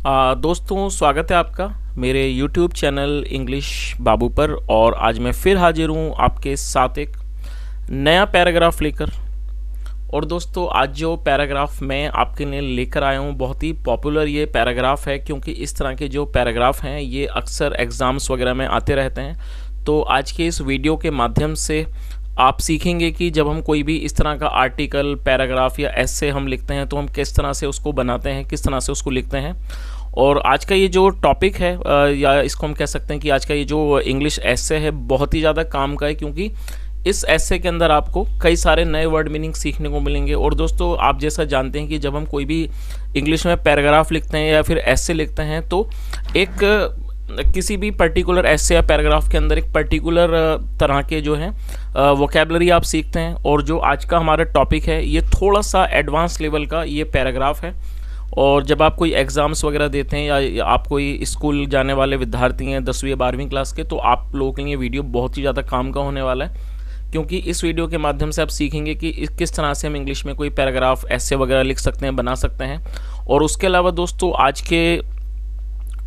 दोस्तों स्वागत है आपका मेरे YouTube चैनल इंग्लिश बाबू पर। और आज मैं फिर हाजिर हूँ आपके साथ एक नया पैराग्राफ लेकर। और दोस्तों आज जो पैराग्राफ मैं आपके लिए लेकर आया हूँ बहुत ही पॉपुलर ये पैराग्राफ है, क्योंकि इस तरह के जो पैराग्राफ हैं ये अक्सर एग्ज़ाम्स वगैरह में आते रहते हैं। तो आज के इस वीडियो के माध्यम से आप सीखेंगे कि जब हम कोई भी इस तरह का आर्टिकल, पैराग्राफ या ऐसे हम लिखते हैं तो हम किस तरह से उसको बनाते हैं, किस तरह से उसको लिखते हैं। और आज का ये जो टॉपिक है या इसको हम कह सकते हैं कि आज का ये जो इंग्लिश ऐसे है बहुत ही ज़्यादा काम का है, क्योंकि इस ऐसे के अंदर आपको कई सारे नए वर्ड मीनिंग सीखने को मिलेंगे। और दोस्तों आप जैसा जानते हैं कि जब हम कोई भी इंग्लिश में पैराग्राफ लिखते हैं या फिर ऐसे लिखते हैं तो एक किसी भी पर्टिकुलर ऐसे या पैराग्राफ के अंदर एक पर्टिकुलर तरह के जो हैं वोकैबुलरी आप सीखते हैं। और जो आज का हमारा टॉपिक है ये थोड़ा सा एडवांस लेवल का ये पैराग्राफ है। और जब आप कोई एग्ज़ाम्स वगैरह देते हैं या आप कोई स्कूल जाने वाले विद्यार्थी हैं 10वीं या 12वीं क्लास के, तो आप लोगों के लिए वीडियो बहुत ही ज़्यादा काम का होने वाला है, क्योंकि इस वीडियो के माध्यम से आप सीखेंगे कि किस तरह से हम इंग्लिश में कोई पैराग्राफ ऐसे वगैरह लिख सकते हैं, बना सकते हैं। और उसके अलावा दोस्तों आज के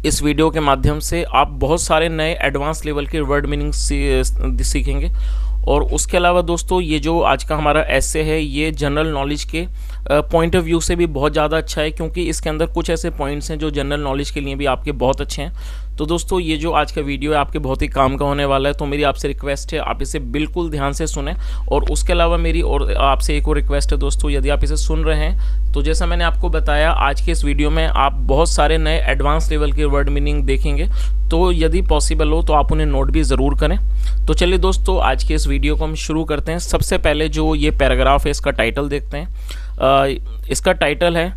इस वीडियो के माध्यम से आप बहुत सारे नए एडवांस लेवल के वर्ड मीनिंग सीखेंगे। और उसके अलावा दोस्तों ये जो आज का हमारा ऐसे है ये जनरल नॉलेज के पॉइंट ऑफ व्यू से भी बहुत ज़्यादा अच्छा है, क्योंकि इसके अंदर कुछ ऐसे पॉइंट्स हैं जो जनरल नॉलेज के लिए भी आपके बहुत अच्छे हैं। तो दोस्तों ये जो आज का वीडियो है आपके बहुत ही काम का होने वाला है, तो मेरी आपसे रिक्वेस्ट है आप इसे बिल्कुल ध्यान से सुने। और उसके अलावा मेरी और आपसे एक और रिक्वेस्ट है दोस्तों, यदि आप इसे सुन रहे हैं तो जैसा मैंने आपको बताया आज के इस वीडियो में आप बहुत सारे नए एडवांस लेवल के वर्ड मीनिंग देखेंगे, तो यदि पॉसिबल हो तो आप उन्हें नोट भी ज़रूर करें। तो चलिए दोस्तों आज के इस वीडियो को हम शुरू करते हैं। सबसे पहले जो ये पैराग्राफ है इसका टाइटल देखते हैं। इसका टाइटल है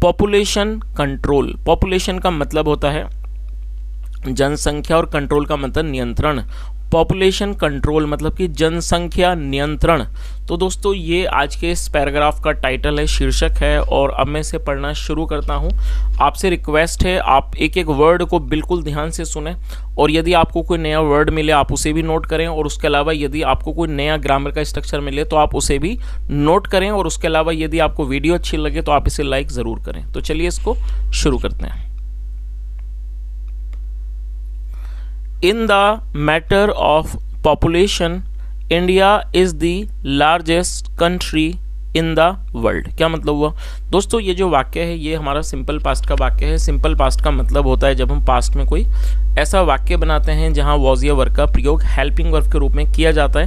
पॉपुलेशन कंट्रोल। पॉपुलेशन का मतलब होता है जनसंख्या और कंट्रोल का मतलब नियंत्रण। पॉपुलेशन कंट्रोल मतलब कि जनसंख्या नियंत्रण। तो दोस्तों ये आज के इस पैराग्राफ का टाइटल है, शीर्षक है। और अब मैं इसे पढ़ना शुरू करता हूँ। आपसे रिक्वेस्ट है आप एक एक वर्ड को बिल्कुल ध्यान से सुने, और यदि आपको कोई नया वर्ड मिले आप उसे भी नोट करें। और उसके अलावा यदि आपको कोई नया ग्रामर का स्ट्रक्चर मिले तो आप उसे भी नोट करें। और उसके अलावा यदि आपको वीडियो अच्छी लगे तो आप इसे लाइक ज़रूर करें। तो चलिए इसको शुरू करते हैं। In the matter of population, India is the largest country in the world। क्या मतलब हुआ दोस्तों? ये जो वाक्य है ये हमारा सिंपल पास्ट का वाक्य है। सिंपल पास्ट का मतलब होता है जब हम पास्ट में कोई ऐसा वाक्य बनाते हैं जहां वॉज या वर्ब का प्रयोग हेल्पिंग वर्ब के रूप में किया जाता है।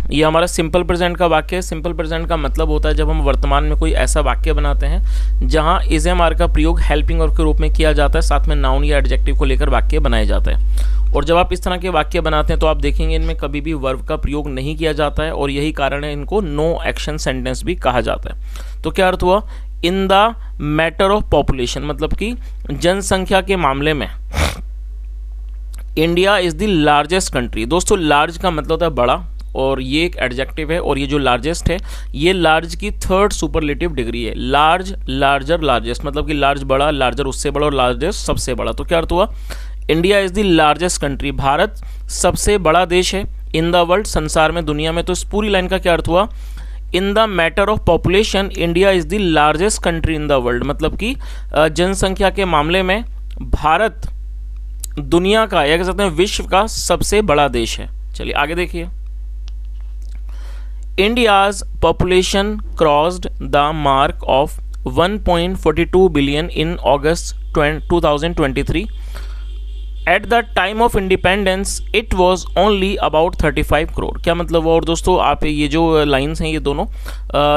ये हमारा सिंपल प्रेजेंट का वाक्य है। सिंपल प्रेजेंट का मतलब होता है जब हम वर्तमान में कोई ऐसा वाक्य बनाते हैं जहां इज एम आर का प्रयोग हेल्पिंग वर्ब के रूप में किया जाता है, साथ में नाउन या एडजेक्टिव को लेकर वाक्य बनाया जाता है। और जब आप इस तरह के वाक्य बनाते हैं तो आप देखेंगे इनमें कभी भी वर्ब का प्रयोग नहीं किया जाता है, और यही कारण है इनको नो एक्शन सेंटेंस भी कहा जाता है। तो क्या अर्थ हुआ? In the matter of population मतलब कि जनसंख्या के मामले में India is the largest country. दोस्तों लार्ज का मतलब होता है बड़ा, और ये एक एडजेक्टिव है। और ये जो लार्जेस्ट है ये लार्ज की थर्ड सुपरलेटिव डिग्री है। लार्ज, लार्जर, लार्जेस्ट मतलब कि लार्ज बड़ा, लार्जर उससे बड़ा और लार्जेस्ट सबसे बड़ा। तो क्या अर्थ हुआ? India is the largest country, Bharat सबसे बड़ा देश है। इन द वर्ल्ड संसार में, दुनिया में। तो इस पूरी लाइन का क्या अर्थ हुआ? In the matter of population India is the largest country in the world मतलब कि जनसंख्या के मामले में भारत दुनिया का या कह सकते हैं विश्व का सबसे बड़ा देश है। चलिए आगे देखिए। India's population crossed the mark of 1.42 billion in August 2023। At the time of independence it was only about 35 crore. क्या मतलब हुआ? और दोस्तों आप ये जो लाइन्स हैं ये दोनों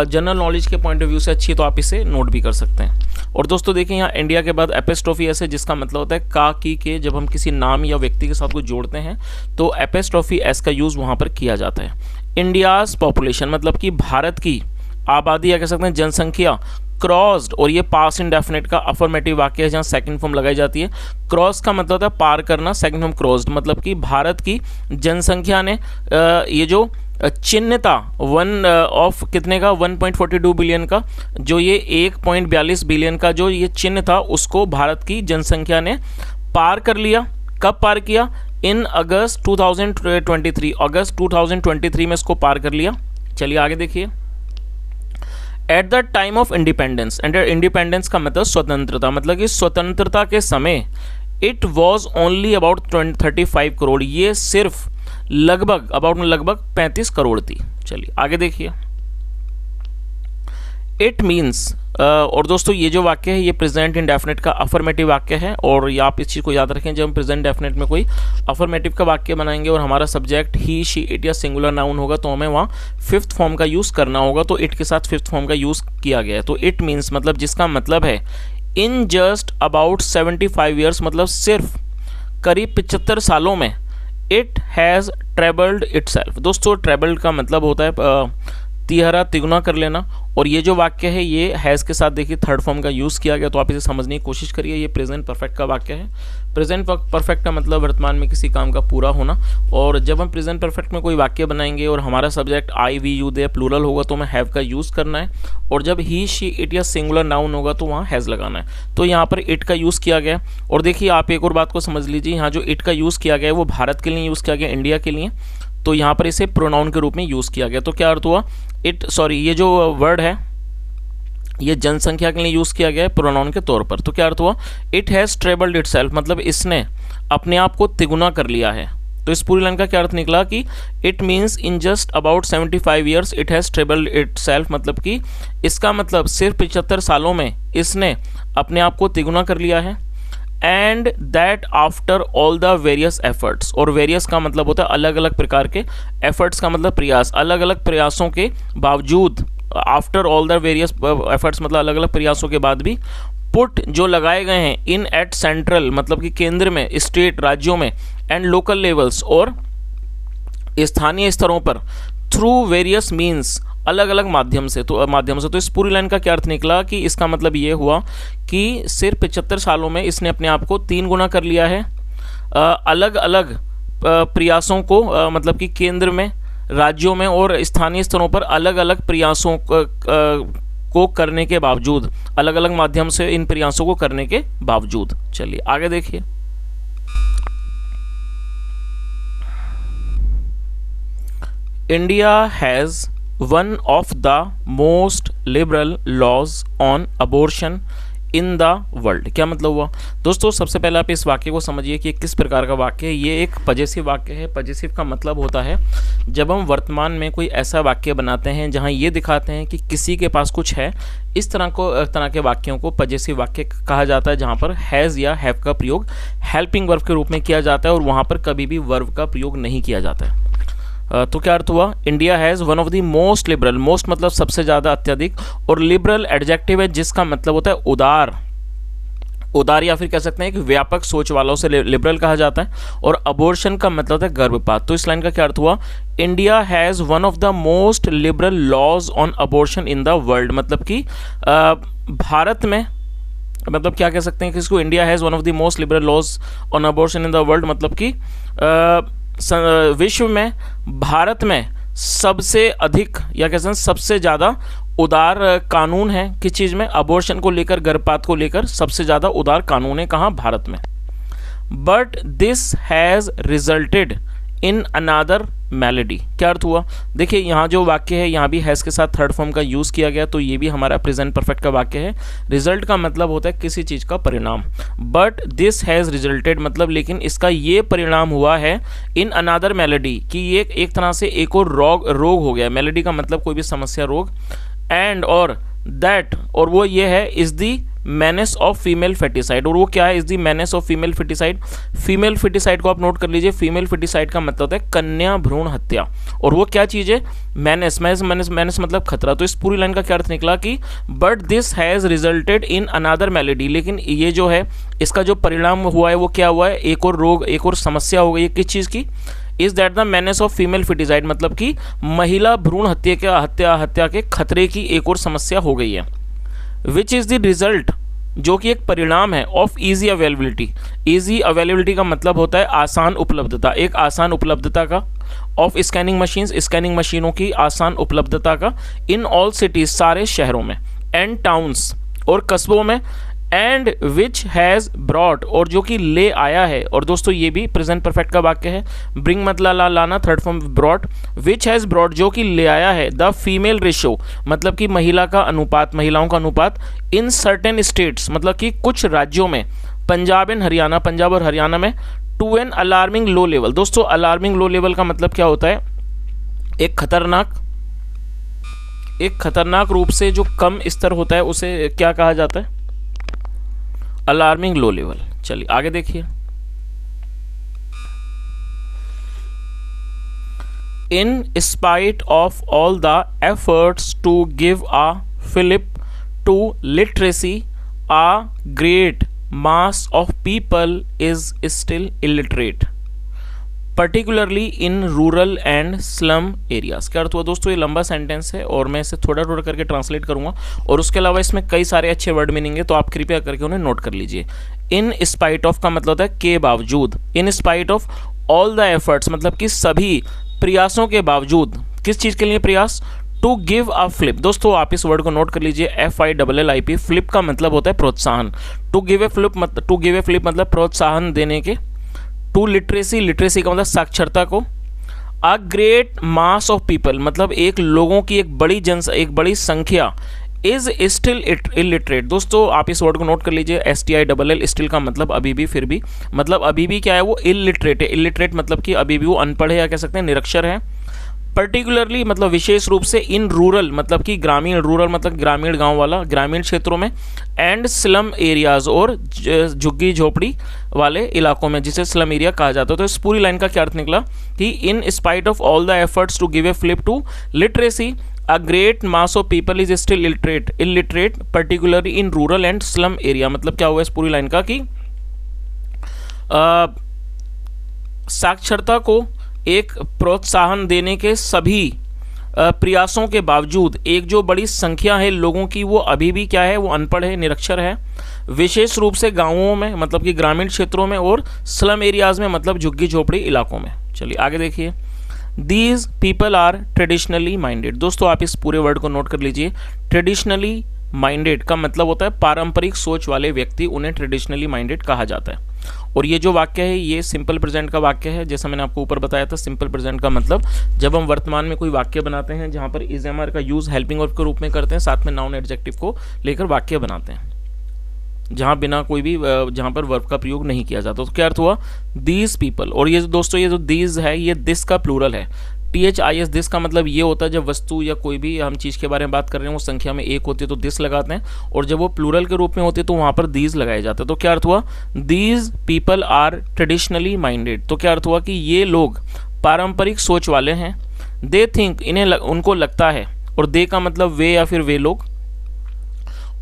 जनरल नॉलेज के पॉइंट ऑफ व्यू से अच्छी है, तो आप इसे नोट भी कर सकते हैं। और दोस्तों देखिए यहाँ इंडिया के बाद एपिस्ट्रोफी एस है, जिसका मतलब होता है का, की, के। जब हम किसी नाम या व्यक्ति के साथ कुछ जोड़ते हैं तो एपिस्ट्रोफी एस का यूज़ वहाँ पर किया जाता है। इंडियाज पॉपुलेशन मतलब कि भारत की आबादी या कह सकते हैं जनसंख्या क्रॉस्ड, और ये पास्ट इंडेफिनिट का अफर्मेटिव वाक्य है जहाँ सेकंड फॉर्म लगाई जाती है। क्रॉस का मतलब होता है पार करना, सेकंड फॉर्म क्रॉस्ड मतलब कि भारत की जनसंख्या ने ये जो चिन्ह था वन ऑफ कितने का 1.42 बिलियन का, जो ये 1.42 बिलियन का जो ये चिन्ह था उसको भारत की जनसंख्या ने पार कर लिया। कब पार किया? इन अगस्त 2023, अगस्त 2023 में इसको पार कर लिया। चलिए आगे देखिए। At the time of independence, and independence का मतलब स्वतंत्रता, मतलब कि स्वतंत्रता के समय it was only about 35 crore, ये सिर्फ लगभग 35 करोड़ थी। चलिए आगे देखिए। इट मीन्स, और दोस्तों ये जो वाक्य है ये प्रेजेंट इंडेफिनिट का अफर्मेटिव वाक्य है, और ये आप इस चीज़ को याद रखें, जब हम प्रेजेंट डेफिनेट में कोई अफर्मेटिव का वाक्य बनाएंगे और हमारा सब्जेक्ट ही, शी, इट या सिंगुलर नाउन होगा तो हमें वहाँ फिफ्थ फॉर्म का यूज़ करना होगा। तो इट के साथ फिफ्थ फॉर्म का यूज़ किया गया है। तो इट मीन्स मतलब जिसका मतलब है इन जस्ट अबाउट 75 ईयर्स, मतलब सिर्फ करीब 75 सालों में इट हैज़ ट्रेबल्ड इटसेल्फ। दोस्तों ट्रेबल्ड का मतलब होता है तिहरा तिगुना कर लेना, और ये जो वाक्य है ये हैज़ के साथ देखिए थर्ड फॉर्म का यूज़ किया गया। तो आप इसे समझने की कोशिश करिए। ये प्रेजेंट परफेक्ट का वाक्य है। प्रेजेंट परफेक्ट का मतलब वर्तमान में किसी काम का पूरा होना, और जब हम प्रेजेंट परफेक्ट में कोई वाक्य बनाएंगे और हमारा subject I, we, you, they plural होगा तो हमें हैव का यूज़ करना है, और जब ही, शी, इट या सिंगुलर नाउन होगा तो वहाँ हैज़ लगाना है। तो यहाँ पर इट का यूज़ किया गया। और देखिए आप एक और बात को समझ लीजिए, यहाँ जो इट का यूज़ किया गया है वो भारत के लिए यूज़ किया गया, इंडिया के लिए। तो यहाँ पर इसे प्रोनाउन के रूप में यूज़ किया गया। तो क्या अर्थ हुआ, ये जो वर्ड है ये जनसंख्या के लिए यूज़ किया गया है प्रोनाउन के तौर पर। तो क्या अर्थ हुआ, इट हैज़ ट्रेबल्ड इटसेल्फ, मतलब इसने अपने आप को तिगुना कर लिया है। तो इस पूरी लाइन का क्या अर्थ निकला कि it means in just about 75 years it has trebled itself, मतलब कि इसका मतलब सिर्फ 75 सालों में इसने अपने आप को तिगुना कर लिया है। And that after all the various efforts, और वेरियस का मतलब होता है अलग अलग प्रकार के, एफर्ट्स का मतलब प्रयास, अलग अलग प्रयासों के बावजूद, after all the various efforts मतलब अलग अलग प्रयासों के बाद भी, पुट जो लगाए गए हैं इन एट सेंट्रल मतलब कि केंद्र में, स्टेट राज्यों में, एंड लोकल लेवल्स और स्थानीय स्तरों पर, थ्रू वेरियस मीन्स अलग अलग माध्यम से। तो इस पूरी लाइन का क्या अर्थ निकला कि इसका मतलब ये हुआ कि सिर्फ 75 सालों में इसने अपने आप को 3 गुना कर लिया है, अलग अलग प्रयासों को मतलब कि केंद्र में, राज्यों में और स्थानीय स्तरों पर अलग अलग प्रयासों को करने के बावजूद, अलग अलग माध्यम से इन प्रयासों को करने के बावजूद। चलिए आगे देखिए। India has one of the most liberal laws on abortion in the world। क्या मतलब हुआ दोस्तों, सबसे पहले आप इस वाक्य को समझिए कि किस प्रकार का वाक्य है। ये एक पजेसिव वाक्य है। पजेसिव का मतलब होता है जब हम वर्तमान में कोई ऐसा वाक्य बनाते हैं जहां ये दिखाते हैं कि किसी के पास कुछ है, इस तरह के वाक्यों को पजेसिव वाक्य कहा जाता है, जहां पर हैज़ या हैव का प्रयोग हेल्पिंग वर्ब के रूप में किया जाता है और वहां पर कभी भी वर्ब का प्रयोग नहीं किया जाता है। तो क्या अर्थ हुआ, India has one of the most liberal, most मतलब सबसे ज़्यादा, अत्यधिक, और लिबरल एडजेक्टिव है जिसका मतलब होता है उदार या फिर कह सकते हैं कि व्यापक सोच वालों से लिबरल कहा जाता है, और अबॉर्शन का मतलब होता है गर्भपात। तो इस लाइन का क्या अर्थ हुआ, India has one of the most liberal laws on abortion in the world, मतलब कि भारत में, मतलब क्या कह सकते हैं कि इसको, India has one of the most liberal laws on abortion in the world, मतलब कि विश्व में, भारत में सबसे अधिक या कह सकते हैं सबसे ज़्यादा उदार कानून है किस चीज़ में, अबॉर्शन को लेकर, गर्भपात को लेकर सबसे ज़्यादा उदार कानून है कहाँ, भारत में। But this has resulted in another melody. क्या अर्थ हुआ, देखिए यहाँ जो वाक्य है यहाँ भी हैज़ के साथ थर्ड फॉर्म का यूज़ किया गया, तो ये भी हमारा प्रेजेंट परफेक्ट का वाक्य है। रिजल्ट का मतलब होता है किसी चीज़ का परिणाम। बट दिस हैज़ रिजल्टेड मतलब लेकिन इसका ये परिणाम हुआ है इन अनादर मेलेडी, कि ये एक तरह से एक और रोग हो गया। मेलेडी का मतलब कोई भी समस्या, रोग। एंड और दैट, और वो ये है, is the menace of female foeticide. और वो क्या है, is the menace of female foeticide. Female foeticide को आप नोट कर लीजिए। फीमेल फेटिसाइड का मतलब होता है कन्या भ्रूण हत्या, और वो क्या चीज़ है, मेनेस। मेनेस मतलब खतरा। तो इस पूरी लाइन का क्या अर्थ निकला कि but this has resulted in another melody, लेकिन ये जो है इसका जो परिणाम हुआ है वो क्या हुआ है, एक और रोग, एक और समस्या हो गई है। किस चीज़ की, is that the menace of female foeticide, मतलब कि महिला भ्रूण हत्या के खतरे की एक और समस्या हो गई है। विच इज़ द रिजल्ट, जो कि एक परिणाम है, of easy availability. Easy availability का मतलब होता है आसान उपलब्धता, एक आसान उपलब्धता का, ऑफ स्कैनिंग मशीन्स, स्कैनिंग मशीनों की आसान उपलब्धता का, इन ऑल सिटीज, सारे शहरों में, एंड टाउन्स और कस्बों में, एंड विच हैज़ ब्रॉट, और जो कि ले आया है। और दोस्तों ये भी प्रेजेंट परफेक्ट का वाक्य है। ब्रिंग मतलब लाना, third form brought. Which has brought, जो कि ले आया है। द फीमेल रेशो, मतलब कि महिला का अनुपात, महिलाओं का अनुपात। इन सर्टेन स्टेट्स, मतलब कि कुछ राज्यों में, पंजाब एंड हरियाणा, पंजाब और हरियाणा में, to an alarming low level. दोस्तों अलार्मिंग लो लेवल का मतलब क्या होता है? एक खतरनाक रूप से जो कम स्तर होता है उसे क्या कहा जाता है? Alarming low level. चलिए आगे देखिए। In spite of all the efforts to give a fillip to literacy, a great mass of people is still illiterate, particularly in rural and slum areas। क्या अर्थ हुआ दोस्तों? ये लंबा सेंटेंस है और मैं इसे थोड़ा थोड़ा करके ट्रांसलेट करूंगा, और उसके अलावा इसमें कई सारे अच्छे वर्ड मीनिंग है, तो आप कृपया करके उन्हें नोट कर लीजिए। इन स्पाइट ऑफ का मतलब होता है के बावजूद। इन spite of all the efforts, मतलब कि सभी प्रयासों के बावजूद। किस चीज़ के लिए प्रयास? To give a flip. दोस्तों आप इस वर्ड को नोट कर लीजिए, FILLIP। फ्लिप का मतलब होता है प्रोत्साहन। टू गिव ए फ्लिप मतलब प्रोत्साहन देने के। टू लिटरेसी, लिटरेसी का मतलब साक्षरता को। अ ग्रेट मास ऑफ पीपल, मतलब एक लोगों की एक बड़ी संख्या इज स्टिल इलिटरेट। दोस्तों आप इस वर्ड को नोट कर लीजिए, STILL। स्टिल का मतलब अभी भी, फिर भी, मतलब अभी भी क्या है? वो इलिटरेट है। इलिटरेट मतलब कि अभी भी वो अनपढ़ है, या कह सकते हैं निरक्षर है। पर्टिकुलरली मतलब विशेष रूप से। इन रूरल मतलब कि ग्रामीण, रूरल मतलब ग्रामीण, गांव वाला, ग्रामीण क्षेत्रों में। एंड स्लम एरियाज, और झुग्गी झोपड़ी वाले इलाकों में, जिसे स्लम एरिया कहा जाता है। तो इस पूरी लाइन का क्या अर्थ निकला कि in spite of all the efforts to give a flip to literacy, a great mass of people is still illiterate particularly in rural and slum area. मतलब क्या हुआ इस पूरी लाइन का कि साक्षरता को एक प्रोत्साहन देने के सभी प्रयासों के बावजूद एक जो बड़ी संख्या है लोगों की, वो अभी भी क्या है? वो अनपढ़ है, निरक्षर है। विशेष रूप से गांवों में, मतलब कि ग्रामीण क्षेत्रों में, और स्लम एरियाज में, मतलब झुग्गी झोपड़ी इलाकों में। चलिए आगे देखिए। These people are traditionally minded. दोस्तों आप इस पूरे वर्ड को नोट कर लीजिए। ट्रेडिशनली माइंडेड का मतलब होता है पारंपरिक सोच वाले व्यक्ति, उन्हें ट्रेडिशनली माइंडेड कहा जाता है। और ये जो वाक्य है ये सिंपल प्रेजेंट का वाक्य है। जैसा मैंने आपको ऊपर बताया था, सिंपल प्रेजेंट का मतलब जब हम वर्तमान में कोई वाक्य बनाते हैं जहां पर इज एम आर का यूज हेल्पिंग वर्ब के रूप में करते हैं, साथ में नाउन एडजेक्टिव को लेकर वाक्य बनाते हैं, जहां बिना कोई भी, जहां पर वर्ब का प्रयोग नहीं किया जाता। तो क्या अर्थ हुआ? These people. और ये दोस्तों ये जो दीज है ये दिस का प्लूरल है। THIS दिस का मतलब ये होता है जब वस्तु या कोई भी हम चीज़ के बारे में बात कर रहे हैं वो संख्या में एक होती है तो दिस लगाते हैं, और जब वो प्लूरल के रूप में होती है तो वहाँ पर दीज लगाए जाते हैं। तो क्या अर्थ हुआ? These people are traditionally minded. तो क्या अर्थ हुआ कि ये लोग पारंपरिक सोच वाले हैं। दे थिंक, उनको लगता है, और दे का मतलब वे या फिर वे लोग।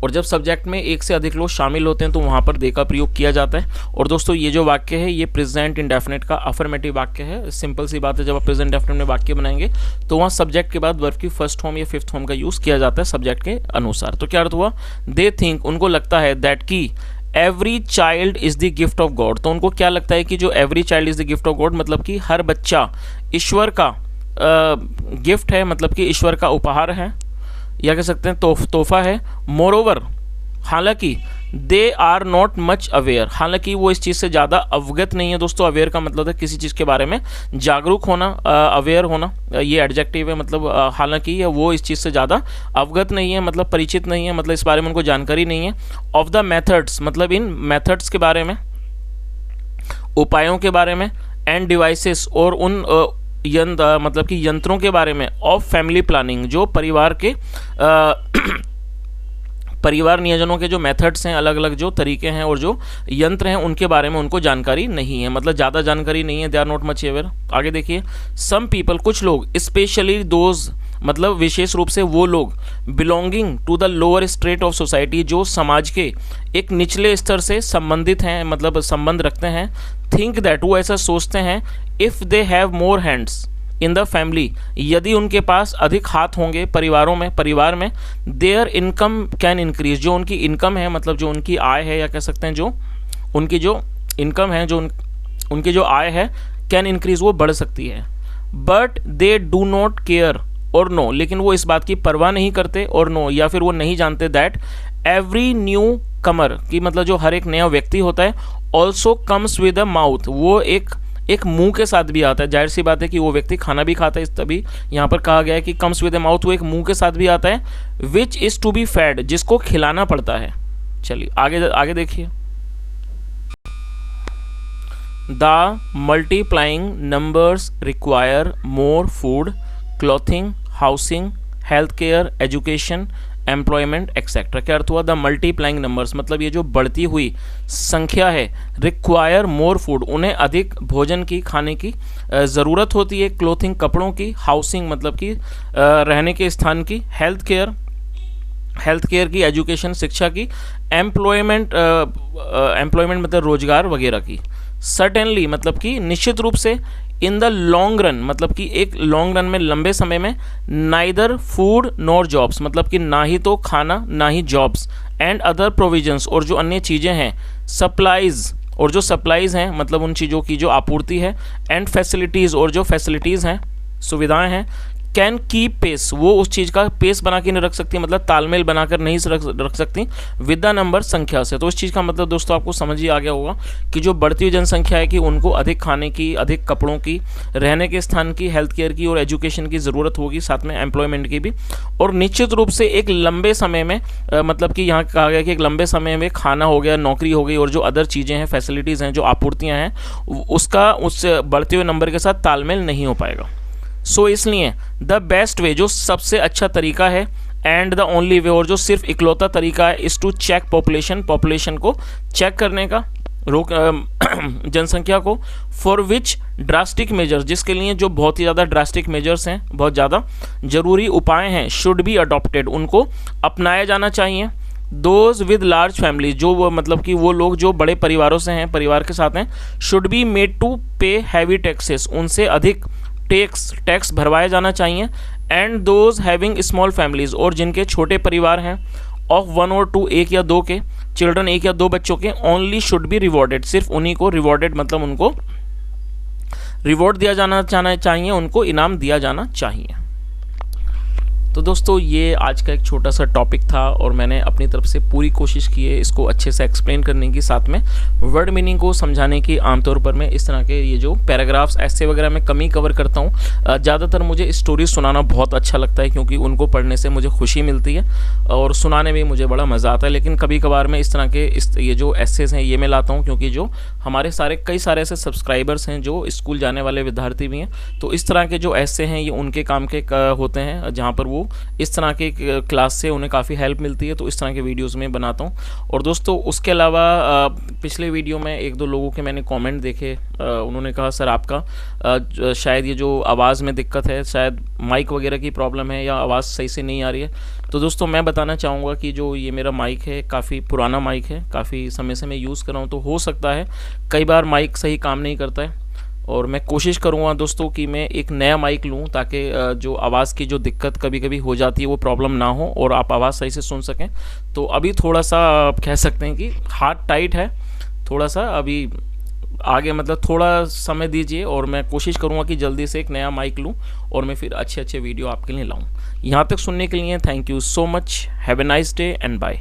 और जब सब्जेक्ट में एक से अधिक लोग शामिल होते हैं तो वहाँ पर दे का प्रयोग किया जाता है। और दोस्तों ये जो वाक्य है ये प्रेजेंट इंडेफिनिट का अफर्मेटिव वाक्य है। सिंपल सी बात है, जब आप प्रेजेंट इंडेफिनिट में वाक्य बनाएंगे तो वहाँ सब्जेक्ट के बाद वर्ब की फर्स्ट फॉर्म या फिफ्थ फॉर्म का यूज़ किया जाता है सब्जेक्ट के अनुसार। तो क्या अर्थ हुआ? दे थिंक, उनको लगता है, दैट की every child is the gift of God. तो उनको क्या लगता है कि जो every child is the gift of God, मतलब कि हर बच्चा ईश्वर का गिफ्ट है, मतलब कि ईश्वर का उपहार है, या कह सकते हैं तोहफा है। मोरओवर, हालांकि they are not much aware, हालांकि वो इस चीज़ से ज़्यादा अवगत नहीं है। दोस्तों अवेयर का मतलब है किसी चीज़ के बारे में जागरूक होना, अवेयर होना, ये एडजेक्टिव है। मतलब हालांकि वो इस चीज़ से ज़्यादा अवगत नहीं है, मतलब परिचित नहीं है, मतलब इस बारे में उनको जानकारी नहीं है। ऑफ द मेथड्स, मतलब इन मेथड्स के बारे में, उपायों के बारे में। एंड डिवाइसेस, और उन मतलब कि यंत्रों के बारे में। ऑफ फैमिली प्लानिंग, जो परिवार के परिवार नियोजनों के जो मेथड्स हैं, अलग अलग जो तरीके हैं और जो यंत्र हैं उनके बारे में उनको जानकारी नहीं है, मतलब ज़्यादा जानकारी नहीं है। They are not much aware. आगे देखिए। सम पीपल, कुछ लोग, स्पेशली दोज मतलब विशेष रूप से वो लोग, belonging to the lower strata of society, जो समाज के एक निचले स्तर से संबंधित हैं, मतलब संबंध रखते हैं। थिंक दैट, वो ऐसा सोचते हैं, if they have more hands in the family, यदि उनके पास अधिक हाथ होंगे परिवार में, देयर इनकम कैन इंक्रीज, जो उनकी इनकम है, मतलब जो उनकी आय है, या कह सकते हैं जो उनकी जो इनकम है, जो उनकी जो आय है, कैन इंक्रीज, वो बढ़ सकती है। But they do not care और नो, लेकिन वो इस बात की परवाह नहीं करते, और नो या फिर वो नहीं जानते दैट एवरी न्यू कमर की मतलब जो हर एक नया व्यक्ति होता है, also comes with a mouth, वो एक मुंह के साथ भी आता है। जाहिर सी बात है कि वो व्यक्ति खाना भी खाता है, इस तभी यहाँ पर कहा गया है कि कम्स विद अ माउथ, वो एक मुंह के साथ भी आता है। Which is to be fed, जिसको खिलाना पड़ता है। चलिए आगे आगे देखिए। The multiplying numbers require more food, clothing, housing, health care, education, employment etcetera. क्या अर्थ हुआ? द मल्टीप्लाइंग नंबर्स मतलब ये जो बढ़ती हुई संख्या है, रिक्वायर मोर फूड, उन्हें अधिक भोजन की, खाने की ज़रूरत होती है, क्लोथिंग कपड़ों की, हाउसिंग मतलब कि रहने के स्थान की, हेल्थ केयर की, एजुकेशन शिक्षा की, एम्प्लॉयमेंट मतलब रोजगार वगैरह की। सर्टेनली मतलब कि निश्चित रूप से, इन द लॉन्ग रन मतलब कि एक लॉन्ग रन में, लंबे समय में, नाइदर फूड नॉर जॉब्स मतलब कि ना ही तो खाना ना ही जॉब्स, एंड अदर प्रोविजंस और जो अन्य चीज़ें हैं, सप्लाईज और जो सप्लाईज हैं मतलब उन चीज़ों की जो आपूर्ति है, एंड फैसिलिटीज़ और जो फैसिलिटीज़ हैं, सुविधाएं हैं, कैन कीप पेस, वो उस चीज़ का पेस बना के नहीं रख सकती, मतलब तालमेल बनाकर नहीं रख सकती विद द नंबर, संख्या से। तो इस चीज़ का मतलब दोस्तों आपको समझ ही आ गया होगा कि जो बढ़ती हुई जनसंख्या है कि उनको अधिक खाने की, अधिक कपड़ों की, रहने के स्थान की, हेल्थ केयर की और एजुकेशन की ज़रूरत होगी, साथ में एम्प्लॉयमेंट की भी। और निश्चित रूप से एक लंबे समय में मतलब कि यहाँ कहा गया कि एक लंबे समय में खाना हो गया, नौकरी हो गई और जो अदर चीज़ें हैं, फैसिलिटीज़ हैं, जो आपूर्तियाँ हैं, उसका उस बढ़ते हुए नंबर के साथ तालमेल नहीं हो पाएगा। सो इसलिए द बेस्ट वे, जो सबसे अच्छा तरीका है, एंड द ओनली वे और जो सिर्फ इकलौता तरीका है, इज टू चेक पॉपुलेशन को चेक करने का, जनसंख्या को, फॉर विच ड्रास्टिक मेजर्स, जिसके लिए जो बहुत ही ज़्यादा ड्रास्टिक मेजर्स हैं, बहुत ज़्यादा जरूरी उपाय हैं, शुड बी अडॉप्टेड, उनको अपनाया जाना चाहिए। दोज विद लार्ज फैमिली, जो मतलब कि वो लोग जो बड़े परिवारों से हैं, परिवार के साथ हैं, शुड बी मेड टू पे हैवी टैक्सेस, उनसे अधिक टैक्स भरवाया जाना चाहिए। And those having small families, और जिनके छोटे परिवार हैं, ऑफ 1 और 2, एक या दो के चिल्ड्रन, एक या दो बच्चों के, ओनली शुड बी रिवॉर्डेड, सिर्फ उन्हीं को रिवॉर्डेड मतलब उनको रिवॉर्ड दिया जाना चाहिए, उनको इनाम दिया जाना चाहिए। तो दोस्तों ये आज का एक छोटा सा टॉपिक था और मैंने अपनी तरफ से पूरी कोशिश की है इसको अच्छे से एक्सप्लेन करने की, साथ में वर्ड मीनिंग को समझाने की। आमतौर पर मैं इस तरह के ये जो पैराग्राफ्स ऐसे वगैरह मैं कम ही कवर करता हूँ। ज़्यादातर मुझे स्टोरीज सुनाना बहुत अच्छा लगता है क्योंकि उनको पढ़ने से मुझे खुशी मिलती है और सुनाने में मुझे बड़ा मज़ा आता है। लेकिन कभी कभार मैं इस तरह के ये जो एसेज हैं ये मैं लाता हूँ क्योंकि जो हमारे कई सारे ऐसे सब्सक्राइबर्स हैं जो स्कूल जाने वाले विद्यार्थी भी हैं, तो इस तरह के जो ऐसे हैं ये उनके काम के होते हैं जहाँ पर वो इस तरह के क्लास से उन्हें काफ़ी हेल्प मिलती है, तो इस तरह के वीडियोस में बनाता हूँ। और दोस्तों उसके अलावा पिछले वीडियो में एक दो लोगों के मैंने कमेंट देखे, उन्होंने कहा सर आपका शायद ये जो आवाज़ में दिक्कत है, शायद माइक वगैरह की प्रॉब्लम है या आवाज़ सही से नहीं आ रही है। तो दोस्तों मैं बताना चाहूँगा कि जो ये मेरा माइक है काफ़ी पुराना माइक है, काफ़ी समय से मैं यूज़ कर रहा हूँ, तो हो सकता है कई बार माइक सही काम नहीं करता है और मैं कोशिश करूँगा दोस्तों कि मैं एक नया माइक लूँ ताकि जो आवाज़ की जो दिक्कत कभी कभी हो जाती है वो प्रॉब्लम ना हो और आप आवाज़ सही से सुन सकें। तो अभी थोड़ा सा आप कह सकते हैं कि हाथ टाइट है, थोड़ा सा अभी आगे मतलब थोड़ा समय दीजिए और मैं कोशिश करूँगा कि जल्दी से एक नया माइक लूँ और मैं फिर अच्छे अच्छे वीडियो आपके लिए लाऊँ। यहाँ तक सुनने के लिए thank you so much, have a nice day and bye.